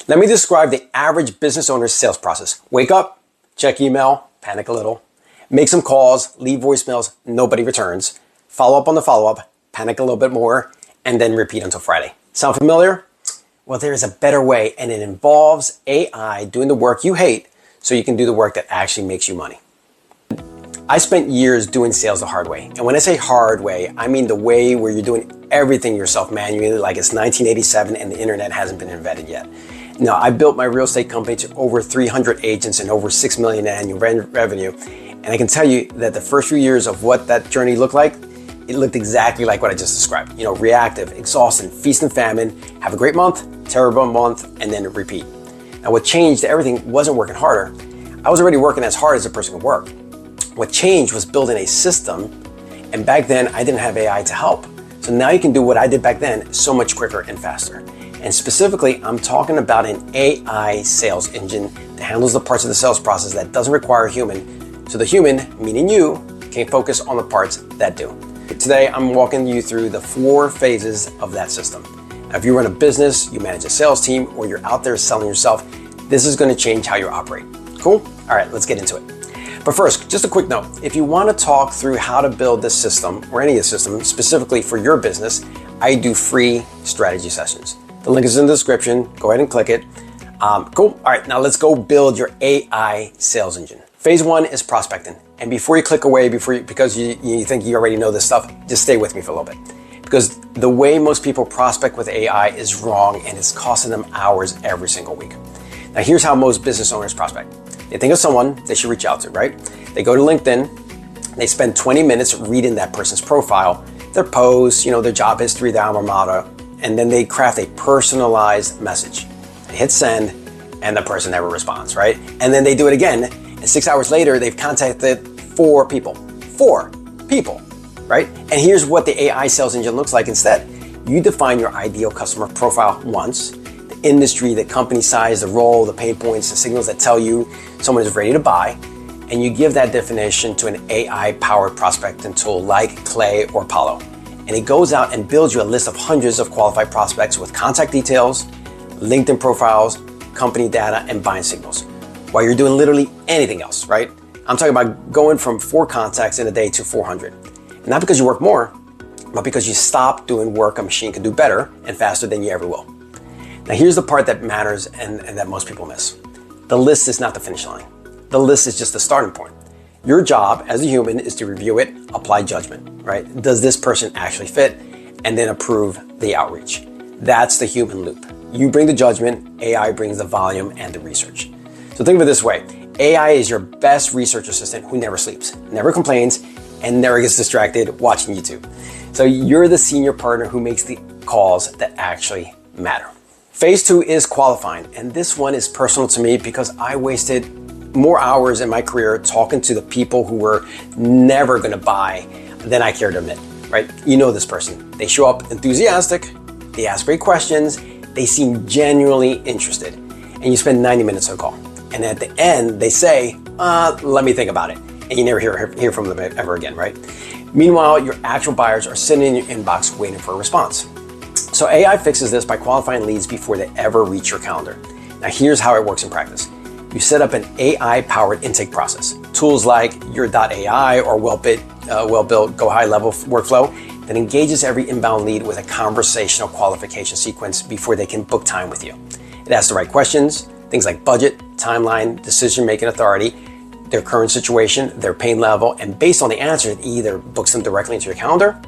Let me describe the average business owner's sales process. Wake up, check email, panic a little, make some calls, leave voicemails, nobody returns, follow up on the follow-up, panic a little bit more, and then repeat until Friday. Sound familiar? Well, there is a better way, and it involves AI doing the work you hate so you can do the work that actually makes you money. I spent years doing sales the hard way. And when I say hard way, I mean the way where you're doing everything yourself manually like it's 1987 and the internet hasn't been invented yet. Now, I built my real estate company to over 300 agents and over 6 million in annual revenue. And I can tell you that the first few years of what that journey looked like, it looked exactly like what I just described. Reactive, exhausting, feast and famine, have a great month, terrible month, and then repeat. Now, what changed, everything wasn't working harder. I was already working as hard as a person could work. What changed was building a system, and back then I didn't have AI to help. So now you can do what I did back then so much quicker and faster. And specifically, I'm talking about an AI sales engine that handles the parts of the sales process that doesn't require a human, so the human, meaning you, can focus on the parts that do. Today, I'm walking you through the 4 phases of that system. Now, if you run a business, you manage a sales team, or you're out there selling yourself, this is going to change how you operate. Cool? All right, let's get into it. But first, just a quick note. If you want to talk through how to build this system, or any of the systems, specifically for your business, I do free strategy sessions. The link is in the description. Go ahead and click it. Cool. All right, now let's go build your AI sales engine. Phase 1 is prospecting. And before you click away, because you think you already know this stuff, just stay with me for a little bit. Because the way most people prospect with AI is wrong, and it's costing them hours every single week. Now, here's how most business owners prospect. They think of someone they should reach out to, right? They go to LinkedIn, they spend 20 minutes reading that person's profile, their posts, their job history, their alma mater, and then they craft a personalized message. They hit send, and the person never responds, right? And then they do it again, and 6 hours later, they've contacted 4 people. 4 people, right? And here's what the AI sales engine looks like instead. You define your ideal customer profile once, the industry, the company size, the role, the pain points, the signals that tell you someone is ready to buy, and you give that definition to an AI-powered prospecting tool like Clay or Apollo. And it goes out and builds you a list of hundreds of qualified prospects with contact details, LinkedIn profiles, company data, and buying signals, while you're doing literally anything else, right? I'm talking about going from 4 contacts in a day to 400. And not because you work more, but because you stop doing work a machine can do better and faster than you ever will. Now, here's the part that matters and that most people miss. The list is not the finish line. The list is just the starting point. Your job as a human is to review it, apply judgment, right? Does this person actually fit? And then approve the outreach. That's the human loop. You bring the judgment, AI brings the volume and the research. So think of it this way. AI is your best research assistant who never sleeps, never complains, and never gets distracted watching YouTube. So you're the senior partner who makes the calls that actually matter. Phase 2 is qualifying, and this one is personal to me because I wasted more hours in my career talking to the people who were never going to buy than I care to admit, right? You know this person. They show up enthusiastic, they ask great questions, they seem genuinely interested, and you spend 90 minutes on a call. And at the end, they say, let me think about it. And you never hear from them ever again, right? Meanwhile, your actual buyers are sitting in your inbox waiting for a response. So AI fixes this by qualifying leads before they ever reach your calendar. Now, here's how it works in practice. You set up an AI-powered intake process. Tools like your .ai or well-built Go High-level workflow that engages every inbound lead with a conversational qualification sequence before they can book time with you. It asks the right questions, things like budget, timeline, decision-making authority, their current situation, their pain level, and based on the answer, it either books them directly into your calendar,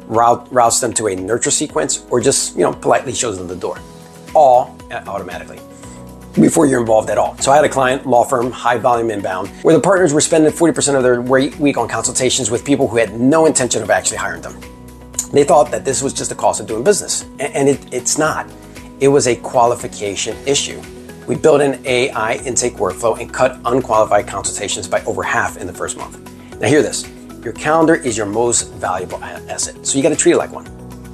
routes them to a nurture sequence, or just politely shows them the door, all automatically, before you're involved at all. So I had a client, law firm, high volume inbound, where the partners were spending 40% of their week on consultations with people who had no intention of actually hiring them. They thought that this was just the cost of doing business, and it's not. It was a qualification issue. We built an AI intake workflow and cut unqualified consultations by over half in the first month. Now hear this, your calendar is your most valuable asset, so you gotta treat it like one.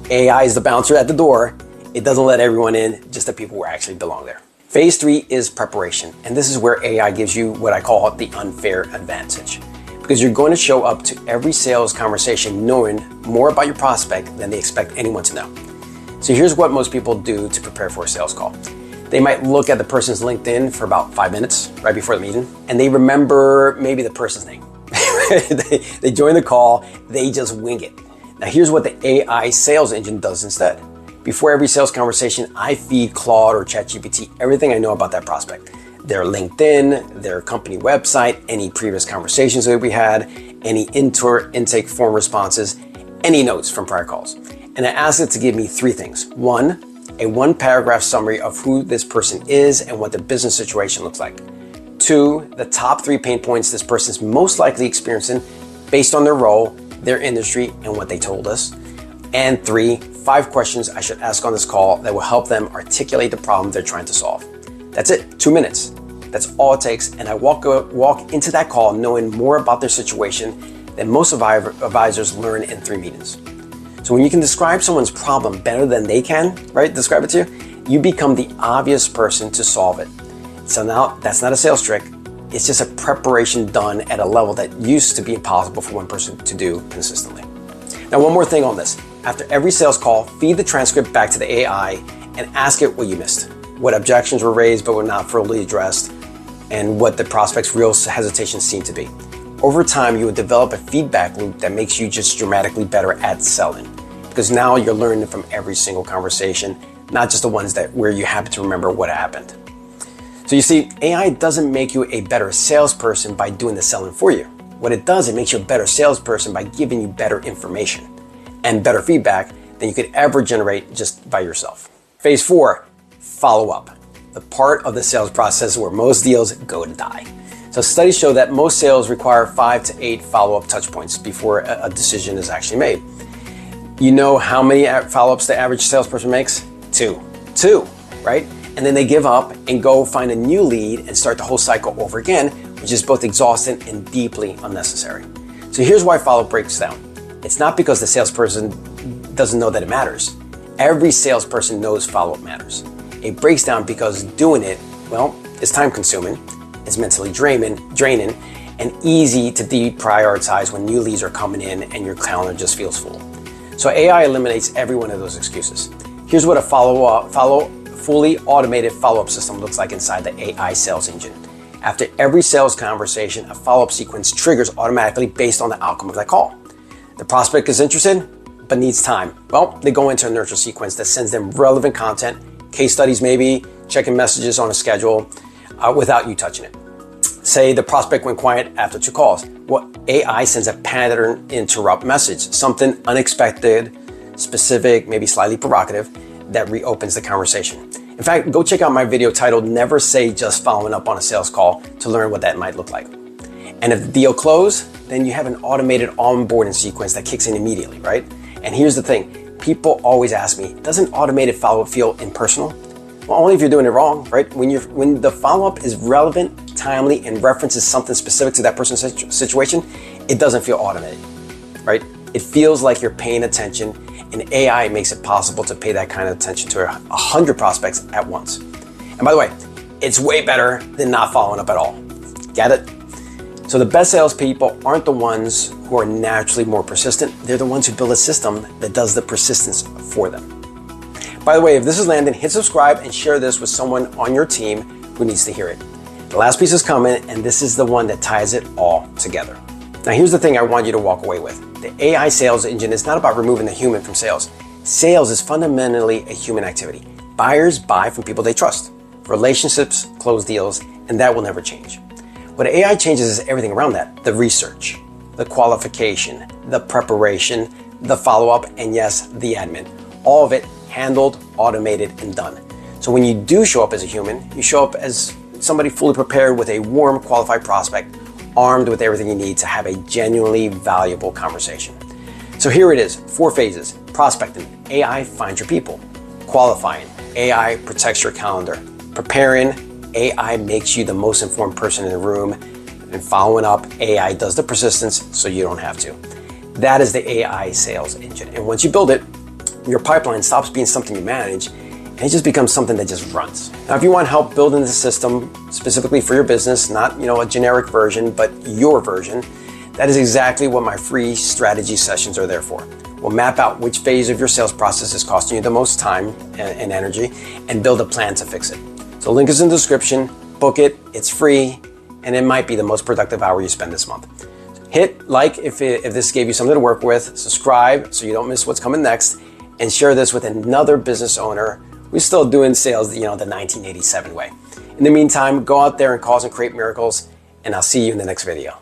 AI is the bouncer at the door. It doesn't let everyone in, just the people who actually belong there. Phase 3 is preparation, and this is where AI gives you what I call the unfair advantage. Because you're going to show up to every sales conversation knowing more about your prospect than they expect anyone to know. So here's what most people do to prepare for a sales call. They might look at the person's LinkedIn for about 5 minutes right before the meeting, and they remember maybe the person's name. They join the call, they just wing it. Now here's what the AI sales engine does instead. Before every sales conversation, I feed Claude or ChatGPT everything I know about that prospect. Their LinkedIn, their company website, any previous conversations that we had, any intake form responses, any notes from prior calls. And I ask it to give me 3 things. 1, a 1-paragraph summary of who this person is and what their business situation looks like. 2, the top 3 pain points this person is most likely experiencing based on their role, their industry, and what they told us. And 3, 5 questions I should ask on this call that will help them articulate the problem they're trying to solve. That's it, 2 minutes. That's all it takes, and I walk into that call knowing more about their situation than most advisors learn in 3 meetings. So when you can describe someone's problem better than they can, right, describe it to you, you become the obvious person to solve it. So now that's not a sales trick. It's just a preparation done at a level that used to be impossible for one person to do consistently. Now, one more thing on this. After every sales call, feed the transcript back to the AI and ask it what you missed, what objections were raised but were not fully addressed, and what the prospect's real hesitations seem to be. Over time, you will develop a feedback loop that makes you just dramatically better at selling, because now you're learning from every single conversation, not just the ones where you happen to remember what happened. So you see, AI doesn't make you a better salesperson by doing the selling for you. What it does, it makes you a better salesperson by giving you better information and better feedback than you could ever generate just by yourself. Phase 4, follow up. The part of the sales process where most deals go to die. So studies show that most sales require 5 to 8 follow-up touch points before a decision is actually made. You know how many follow-ups the average salesperson makes? 2, right? And then they give up and go find a new lead and start the whole cycle over again, which is both exhausting and deeply unnecessary. So here's why follow-up breaks down. It's not because the salesperson doesn't know that it matters. Every salesperson knows follow-up matters. It breaks down because doing it, well, is time-consuming, it's mentally draining, and easy to deprioritize when new leads are coming in and your calendar just feels full. So AI eliminates every one of those excuses. Here's what a fully automated follow-up system looks like inside the AI sales engine. After every sales conversation, a follow-up sequence triggers automatically based on the outcome of that call. The prospect is interested, but needs time. Well, they go into a nurture sequence that sends them relevant content, case studies maybe, checking messages on a schedule, without you touching it. Say the prospect went quiet after 2 calls. Well, AI sends a pattern interrupt message, something unexpected, specific, maybe slightly provocative, that reopens the conversation. In fact, go check out my video titled Never Say Just Following Up on a Sales Call to learn what that might look like. And if the deal closed, then you have an automated onboarding sequence that kicks in immediately, right? And here's the thing, people always ask me, doesn't automated follow-up feel impersonal? Well, only if you're doing it wrong, right? When the follow-up is relevant, timely, and references something specific to that person's situation, it doesn't feel automated, right? It feels like you're paying attention, and AI makes it possible to pay that kind of attention to 100 prospects at once. And by the way, it's way better than not following up at all. Get it? So the best salespeople aren't the ones who are naturally more persistent. They're the ones who build a system that does the persistence for them. By the way, if this is landing, hit subscribe and share this with someone on your team who needs to hear it. The last piece is coming, and this is the one that ties it all together. Now here's the thing I want you to walk away with. The AI sales engine is not about removing the human from sales. Sales is fundamentally a human activity. Buyers buy from people they trust. Relationships close deals, and that will never change. What AI changes is everything around that. The research, the qualification, the preparation, the follow-up, and yes, the admin. All of it handled, automated, and done. So when you do show up as a human, you show up as somebody fully prepared with a warm, qualified prospect, armed with everything you need to have a genuinely valuable conversation. So here it is, 4 phases. Prospecting, AI finds your people. Qualifying, AI protects your calendar. Preparing, AI makes you the most informed person in the room. And following up, AI does the persistence so you don't have to. That is the AI sales engine. And once you build it, your pipeline stops being something you manage and it just becomes something that just runs. Now, if you want help building the system specifically for your business, not a generic version, but your version, that is exactly what my free strategy sessions are there for. We'll map out which phase of your sales process is costing you the most time and energy and build a plan to fix it. So link is in the description, book it, it's free, and it might be the most productive hour you spend this month. Hit like if this gave you something to work with, subscribe so you don't miss what's coming next, and share this with another business owner who's still doing sales, the 1987 way. In the meantime, go out there and cause and create miracles, and I'll see you in the next video.